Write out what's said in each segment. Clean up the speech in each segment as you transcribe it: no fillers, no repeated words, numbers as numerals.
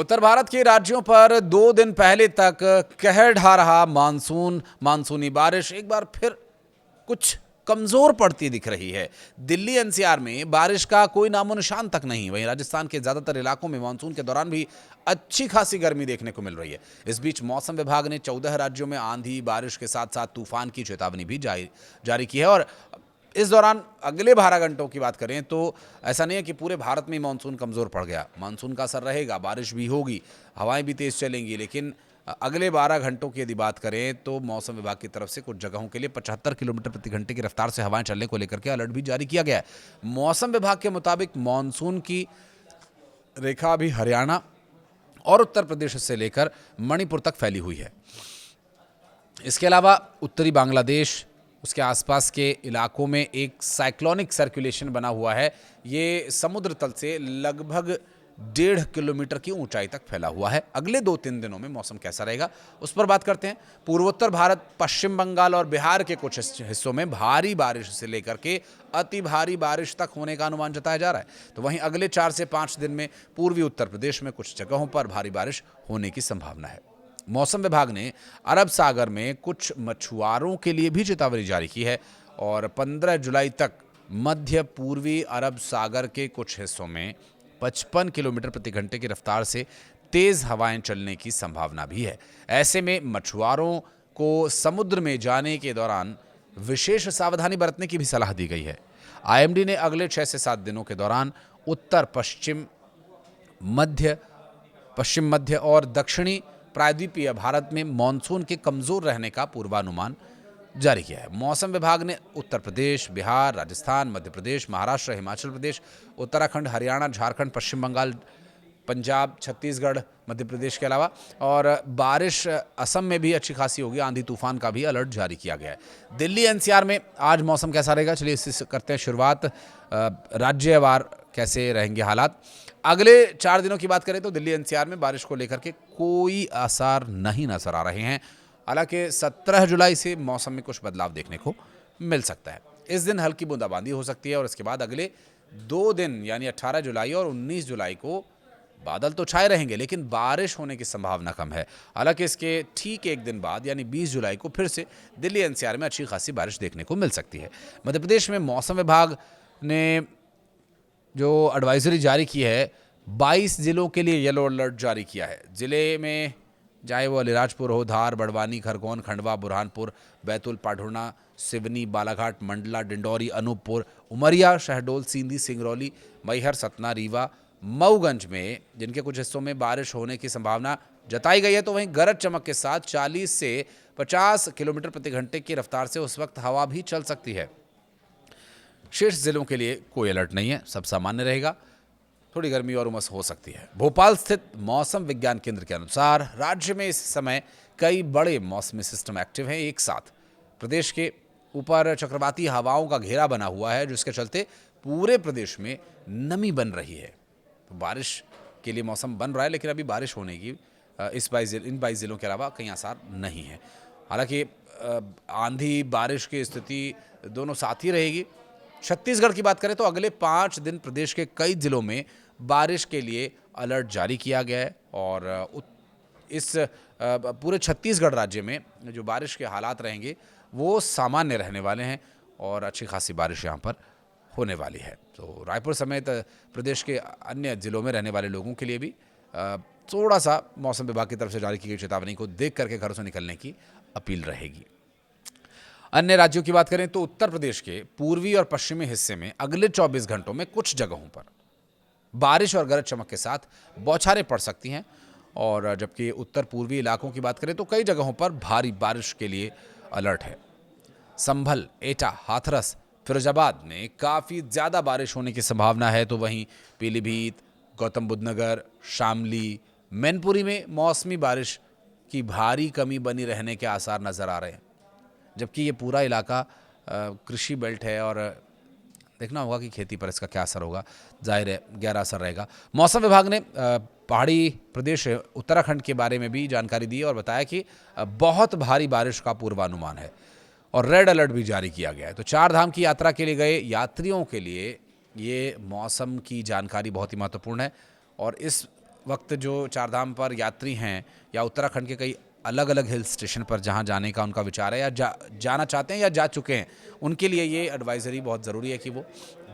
उत्तर भारत के राज्यों पर 2 दिन पहले तक कहर ढा रहा मानसूनी बारिश एक बार फिर कुछ कमजोर पड़ती दिख रही है। दिल्ली एनसीआर में बारिश का कोई नामो निशान तक नहीं। वहीं राजस्थान के ज्यादातर इलाकों में मानसून के दौरान भी अच्छी खासी गर्मी देखने को मिल रही है। इस बीच मौसम विभाग ने 14 राज्यों में आंधी बारिश के साथ साथ तूफान की चेतावनी भी जारी की है। और इस दौरान अगले 12 घंटों की बात करें तो ऐसा नहीं है कि पूरे भारत में मानसून कमजोर पड़ गया। मानसून का असर रहेगा, बारिश भी होगी, हवाएं भी तेज चलेंगी, लेकिन अगले 12 घंटों की यदि बात करें तो मौसम विभाग की तरफ से कुछ जगहों के लिए 75 किलोमीटर प्रति घंटे की रफ्तार से हवाएं चलने को लेकर के अलर्ट भी जारी किया गया है। मौसम विभाग के मुताबिक मानसून की रेखा अभी हरियाणा और उत्तर प्रदेश से लेकर मणिपुर तक फैली हुई है। इसके अलावा उत्तरी बांग्लादेश, उसके आसपास के इलाकों में एक साइक्लोनिक सर्कुलेशन बना हुआ है। ये समुद्र तल से लगभग 1.5 किलोमीटर की ऊंचाई तक फैला हुआ है। अगले 2-3 दिनों में मौसम कैसा रहेगा उस पर बात करते हैं। पूर्वोत्तर भारत, पश्चिम बंगाल और बिहार के कुछ हिस्सों में भारी बारिश से लेकर के अति भारी बारिश तक होने का अनुमान जताया जा रहा है। तो वहीं अगले 4 से 5 दिन में पूर्वी उत्तर प्रदेश में कुछ जगहों पर भारी बारिश होने की संभावना है। मौसम विभाग ने अरब सागर में कुछ मछुआरों के लिए भी चेतावनी जारी की है और 15 जुलाई तक मध्य पूर्वी अरब सागर के कुछ हिस्सों में 55 किलोमीटर प्रति घंटे की रफ्तार से तेज हवाएं चलने की संभावना भी है। ऐसे में मछुआरों को समुद्र में जाने के दौरान विशेष सावधानी बरतने की भी सलाह दी गई है। आईएमडी ने अगले 6 से 7 दिनों के दौरान उत्तर पश्चिम मध्य और दक्षिणी प्रायद्वीपीय भारत में मानसून के कमजोर रहने का पूर्वानुमान जारी किया है। मौसम विभाग ने उत्तर प्रदेश, बिहार, राजस्थान, मध्य प्रदेश, महाराष्ट्र, हिमाचल प्रदेश, उत्तराखंड, हरियाणा, झारखंड, पश्चिम बंगाल, पंजाब, छत्तीसगढ़, मध्य प्रदेश के अलावा और बारिश असम में भी अच्छी खासी होगी, आंधी तूफान का भी अलर्ट जारी किया गया है। दिल्ली एनसीआर में आज मौसम कैसा रहेगा, चलिए इससे करते हैं शुरुआत। राज्यवार कैसे रहेंगे हालात। अगले 4 दिनों की बात करें तो दिल्ली एनसीआर में बारिश को लेकर के कोई आसार नहीं नजर आ रहे हैं। हालांकि 17 जुलाई से मौसम में कुछ बदलाव देखने को मिल सकता है। इस दिन हल्की बूंदाबांदी हो सकती है और इसके बाद अगले 2 दिन यानी 18 जुलाई और 19 जुलाई को बादल तो छाए रहेंगे लेकिन बारिश होने की संभावना कम है। हालांकि इसके ठीक एक दिन बाद यानी 20 जुलाई को फिर से दिल्ली एनसीआर में अच्छी खासी बारिश देखने को मिल सकती है। मध्य प्रदेश में मौसम विभाग ने जो एडवाइजरी जारी की है, 22 जिलों के लिए येलो अलर्ट जारी किया है। जिले में चाहे वो अलीराजपुर हो, धार, बड़वानी, खरगोन, खंडवा, बुरहानपुर, बैतूल, पाढुर्णा, सिवनी, बालाघाट, मंडला, डिंडौरी, अनूपपुर, उमरिया, शहडोल, सींदी, सिंगरौली, मैहर, सतना, रीवा, मऊगंज में जिनके कुछ हिस्सों में बारिश होने की संभावना जताई गई है। तो वहीं गरज चमक के साथ 40 से 50 किलोमीटर प्रति घंटे की रफ्तार से उस वक्त हवा भी चल सकती है। शेष जिलों के लिए कोई अलर्ट नहीं है, सब सामान्य रहेगा। थोड़ी गर्मी और उमस हो सकती है। भोपाल स्थित मौसम विज्ञान केंद्र के अनुसार राज्य में इस समय कई बड़े मौसमी सिस्टम एक्टिव हैं एक साथ। प्रदेश के ऊपर चक्रवाती हवाओं का घेरा बना हुआ है जिसके चलते पूरे प्रदेश में नमी बन रही है। तो बारिश के लिए मौसम बन रहा है लेकिन अभी बारिश होने की इन 22 जिलों के अलावा कहीं आसार नहीं है। हालांकि आंधी बारिश की स्थिति दोनों साथ ही रहेगी। छत्तीसगढ़ की बात करें तो अगले 5 दिन प्रदेश के कई जिलों में बारिश के लिए अलर्ट जारी किया गया है और इस पूरे छत्तीसगढ़ राज्य में जो बारिश के हालात रहेंगे वो सामान्य रहने वाले हैं और अच्छी खासी बारिश यहाँ पर होने वाली है। तो रायपुर समेत प्रदेश के अन्य जिलों में रहने वाले लोगों के लिए भी थोड़ा सा मौसम विभाग की तरफ से जारी की गई चेतावनी को देख करके घरों से निकलने की अपील रहेगी। अन्य राज्यों की बात करें तो उत्तर प्रदेश के पूर्वी और पश्चिमी हिस्से में अगले 24 घंटों में कुछ जगहों पर बारिश और गरज चमक के साथ बौछारें पड़ सकती हैं और जबकि उत्तर पूर्वी इलाकों की बात करें तो कई जगहों पर भारी बारिश के लिए अलर्ट है। संभल, एटा, हाथरस, फिरोजाबाद में काफ़ी ज़्यादा बारिश होने की संभावना है। तो वहीं पीलीभीत, गौतम बुद्ध नगर, शामली, मैनपुरी में मौसमी बारिश की भारी कमी बनी रहने के आसार नज़र आ रहे हैं। जबकि ये पूरा इलाका कृषि बेल्ट है और देखना होगा कि खेती पर इसका क्या असर होगा। जाहिर है गहरा असर रहेगा। मौसम विभाग ने पहाड़ी प्रदेश उत्तराखंड के बारे में भी जानकारी दी और बताया कि बहुत भारी बारिश का पूर्वानुमान है और रेड अलर्ट भी जारी किया गया है। तो 4 धाम की यात्रा के लिए गए यात्रियों के लिए ये मौसम की जानकारी बहुत ही महत्वपूर्ण है और इस वक्त जो चारधाम पर यात्री हैं या उत्तराखंड के कई अलग अलग हिल स्टेशन पर जहां जाने का उनका विचार है या जाना चाहते हैं या जा चुके हैं, उनके लिए ये एडवाइजरी बहुत ज़रूरी है कि वो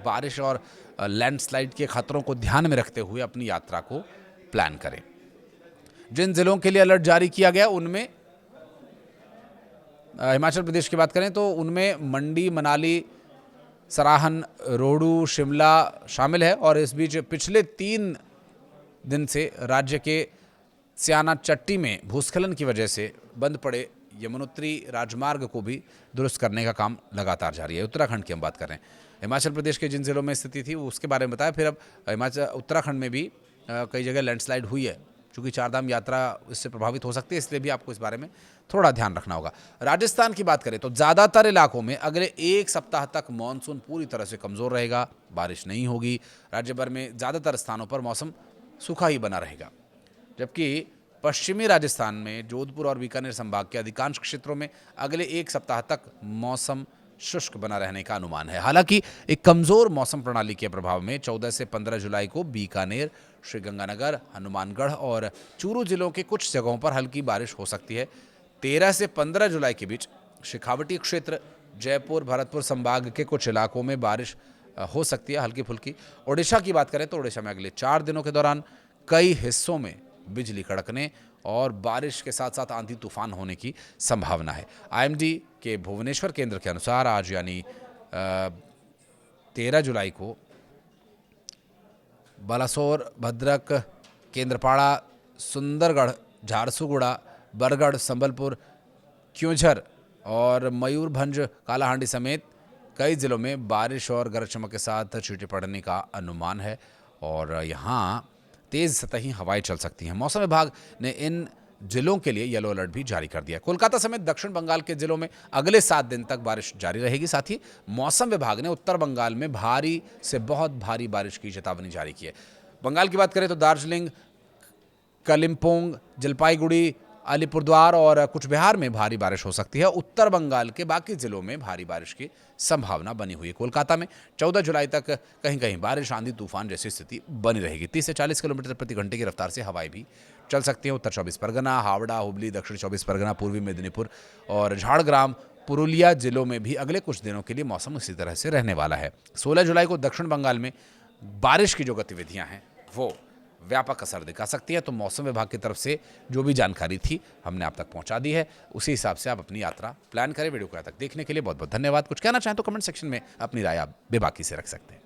बारिश और लैंडस्लाइड के खतरों को ध्यान में रखते हुए अपनी यात्रा को प्लान करें। जिन जिलों के लिए अलर्ट जारी किया गया उनमें हिमाचल प्रदेश की बात करें तो उनमें मंडी, मनाली, सराहन, रोहडू, शिमला शामिल है। और इस बीच पिछले 3 दिन से राज्य के स्याना चट्टी में भूस्खलन की वजह से बंद पड़े यमुनोत्री राजमार्ग को भी दुरुस्त करने का काम लगातार जारी है। उत्तराखंड की हम बात कर रहे हैं। हिमाचल प्रदेश के जिन जिलों में स्थिति थी उसके बारे में बताया। फिर अब उत्तराखंड में भी कई जगह लैंडस्लाइड हुई है। चूँकि चारधाम यात्रा इससे प्रभावित हो सकती है, इसलिए भी आपको इस बारे में थोड़ा ध्यान रखना होगा। राजस्थान की बात करें तो ज़्यादातर इलाकों में अगले 1 सप्ताह तक मानसून पूरी तरह से कमज़ोर रहेगा, बारिश नहीं होगी। राज्य भर में ज़्यादातर स्थानों पर मौसम सूखा ही बना रहेगा, जबकि पश्चिमी राजस्थान में जोधपुर और बीकानेर संभाग के अधिकांश क्षेत्रों में अगले 1 सप्ताह तक मौसम शुष्क बना रहने का अनुमान है। हालांकि एक कमजोर मौसम प्रणाली के प्रभाव में 14 से 15 जुलाई को बीकानेर, श्रीगंगानगर, हनुमानगढ़ और चूरू जिलों के कुछ जगहों पर हल्की बारिश हो सकती है। 13 से 15 जुलाई के बीच शेखावटी क्षेत्र, जयपुर, भरतपुर संभाग के कुछ इलाकों में बारिश हो सकती है हल्की फुल्की। ओडिशा की बात करें तो ओडिशा में अगले 4 दिनों के दौरान कई हिस्सों में बिजली कड़कने और बारिश के साथ साथ आंधी तूफान होने की संभावना है। आईएमडी के भुवनेश्वर केंद्र के अनुसार आज यानी 13 जुलाई को बालासोर, भद्रक, केंद्रपाड़ा, सुंदरगढ़, झारसुगुड़ा, बरगढ़, संबलपुर, क्योंझर और मयूरभंज, कालाहांडी समेत कई जिलों में बारिश और गरज चमक के साथ छींटे पड़ने का अनुमान है और यहाँ तेज सतही हवाएं चल सकती हैं। मौसम विभाग ने इन जिलों के लिए येलो अलर्ट भी जारी कर दिया। कोलकाता समेत दक्षिण बंगाल के जिलों में अगले 7 दिन तक बारिश जारी रहेगी। साथ ही मौसम विभाग ने उत्तर बंगाल में भारी से बहुत भारी बारिश की चेतावनी जारी की है। बंगाल की बात करें तो दार्जिलिंग, कालिम्पोंग, जलपाईगुड़ी, अलीपुरद्वार और कुछ बिहार में भारी बारिश हो सकती है। उत्तर बंगाल के बाकी जिलों में भारी बारिश की संभावना बनी हुई है। कोलकाता में 14 जुलाई तक कहीं कहीं बारिश, आंधी तूफान जैसी स्थिति बनी रहेगी। 30 से 40 किलोमीटर प्रति घंटे की रफ्तार से हवाएं भी चल सकती हैं। उत्तर 24 परगना, हावड़ा, हुबली, दक्षिण 24 परगना, पूर्वी मेदिनीपुर और झाड़ग्राम, पुरुलिया जिलों में भी अगले कुछ दिनों के लिए मौसम इसी तरह से रहने वाला है। 16 जुलाई को दक्षिण बंगाल में बारिश की जो गतिविधियां हैं वो व्यापक असर दिखा सकती है। तो मौसम विभाग की तरफ से जो भी जानकारी थी हमने आप तक पहुंचा दी है। उसी हिसाब से आप अपनी यात्रा प्लान करें। वीडियो को यहाँ तक देखने के लिए बहुत बहुत धन्यवाद। कुछ कहना चाहें तो कमेंट सेक्शन में अपनी राय आप बेबाकी से रख सकते हैं।